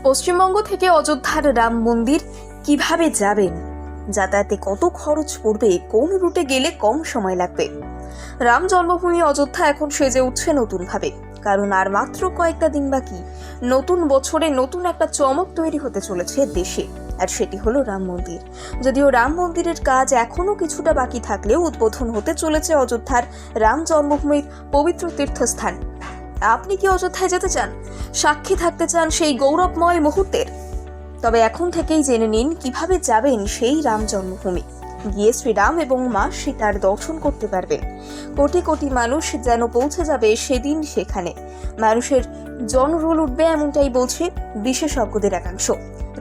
পশ্চিমবঙ্গ থেকে অযোধ্যার রাম মন্দির কিভাবে যাবেন, যাতায়াতে কত খরচ পড়বে, কোন রুটে গেলে কম সময় লাগবে। রাম জন্মভূমি অযোধ্যা এখন সেজে উঠছে নতুনভাবে, কারণ আর মাত্র কয়েকটা দিন বাকি নতুন বছরে নতুন একটা চমক তৈরি হতে চলেছে দেশে, আর সেটি হলো রাম মন্দির। যদিও রাম মন্দিরের কাজ এখনো কিছুটা বাকি থাকলেও উদ্বোধন হতে চলেছে অযোধ্যার রাম জন্মভূমির পবিত্র তীর্থস্থান। আপনি কি অযোধ্যায় যেতে চান, সাক্ষী থাকতে চান সেই গৌরবময় মুহূর্তের? তবে এখন থেকেই জেনে নিন কিভাবে যাবেন সেই রাম জন্মভূমি। গিয়ে শ্রীরাম এবং মা সীতার দর্শন করতে পারবেন। কোটি কোটি মানুষ যেন পৌঁছে যাবে সেদিন সেখানে। মানুষের জনরোল উঠবে, এমনটাই বলছে বিশেষজ্ঞদের একাংশ।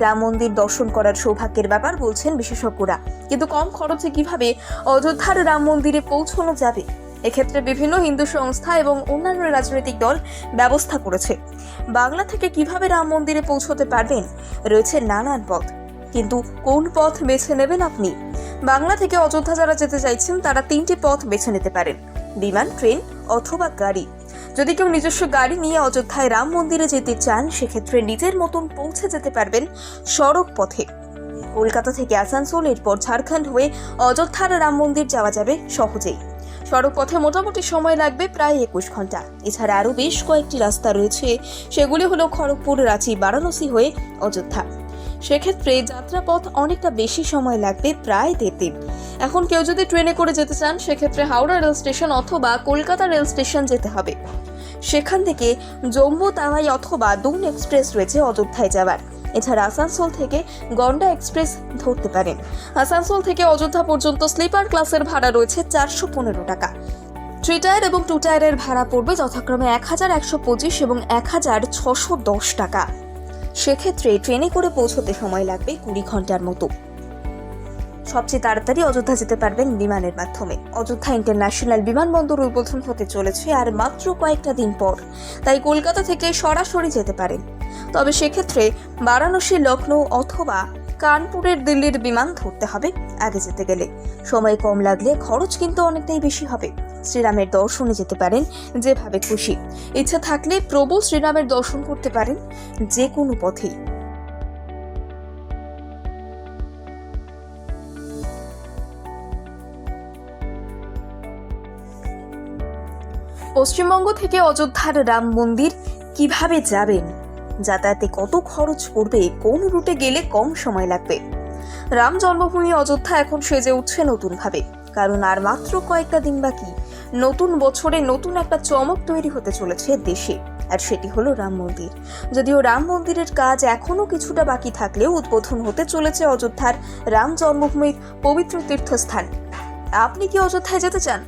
রাম মন্দির দর্শন করার সৌভাগ্যের ব্যাপার বলছেন বিশেষজ্ঞরা, কিন্তু কম খরচে কিভাবে অযোধ্যার রাম মন্দিরে পৌঁছানো যাবে, এক্ষেত্রে বিভিন্ন হিন্দু সংস্থা এবং অন্যান্য রাজনৈতিক দল ব্যবস্থা করেছে। বাংলা থেকে কিভাবে রাম মন্দিরে পৌঁছতে পারবেন, রয়েছে নানান পথ, কিন্তু কোন পথ বেছে নেবেন আপনি? বাংলা থেকে অযোধ্যা যারা যেতে চাইছেন তারা তিনটি পথ বেছে নিতে পারেন: বিমান, ট্রেন অথবা গাড়ি। যদি কেউ নিজস্ব গাড়ি নিয়ে অযোধ্যায় রাম মন্দিরে যেতে চান, সেক্ষেত্রে নিজের মতন পৌঁছে যেতে পারবেন সড়ক পথে। কলকাতা থেকে আসানসোল, এরপর ঝাড়খণ্ড হয়ে অযোধ্যার রাম মন্দির যাওয়া যাবে সহজেই। সড়ক পথে মোটামুটি সময় লাগবে প্রায় 21 ঘন্টা। এছাড়া আরও বেশ কয়েকটি রাস্তা রয়েছে, সেগুলি হলো খড়গপুর, রাঁচি, বারাণসী হয়ে অযোধ্যা। সেক্ষেত্রে যাত্রাপথ অনেকটা বেশি সময় লাগবে, প্রায় 1.5 দিন। এখন কেউ যদি ট্রেনে করে যেতে চান, সেক্ষেত্রে হাওড়া রেল স্টেশন অথবা কলকাতা রেল স্টেশন যেতে হবে। সেখান থেকে জম্মু তাওয়াই অথবা দুন এক্সপ্রেস রয়েছে অযোধ্যায় যাওয়ার। এছাড়া আসানসোল থেকে গন্ডা এক্সপ্রেস ধরতে পারেন। আসানসোল থেকে অযোধ্যা পর্যন্ত স্লিপার ক্লাসের ভাড়া রয়েছে 415 টাকা। 3 টায়ার এবং 2 টায়ারের ভাড়া পড়বে যথাক্রমে 1125 এবং 1610 টাকা। সেক্ষেত্রে ট্রেনে করে পৌঁছতে সময় লাগবে 20 ঘন্টার মতো। সবচেয়ে তাড়াতাড়ি অযোধ্যা যেতে পারবেন বিমানের মাধ্যমে। অযোধ্যা ইন্টারন্যাশনাল বিমানবন্দর উদ্বোধন হতে চলেছে আর মাত্র কয়েকটা দিন পর, তাই কলকাতা থেকে সরাসরি যেতে পারেন। তবে সেক্ষেত্রে বারাণসী, লখনৌ অথবা কানপুরের দিল্লির বিমান ধরতে হবে আগে যেতে গেলে। সময় কম লাগলে খরচ কিন্তু অনেকটাই বেশি হবে। শ্রীরামের দর্শনে যেতে পারেন যেভাবে খুশি। ইচ্ছা থাকলে প্রভু শ্রীরামের দর্শন করতে পারেন যে কোনো পথেই। পশ্চিমবঙ্গ থেকে অযোধ্যার রাম মন্দির কিভাবে যাবেন, যাতায়াতে কত খরচ পড়বে, কোন রুটে গেলে কম সময় লাগবে। রাম জন্মভূমি অযোধ্যা এখন সেজে উঠছে নতুনভাবে, কারণ আর মাত্র কয়েকটা দিন বাকি নতুন বছরে নতুন একটা চমক তৈরি হতে চলেছে দেশে, আর সেটি হলো রাম মন্দির। যদিও রাম মন্দিরের কাজ এখনো কিছুটা বাকি থাকলেও উদ্বোধন হতে চলেছে অযোধ্যার রাম জন্মভূমির পবিত্র তীর্থস্থান। আপনি কি অযোধ্যায় যেতে চান,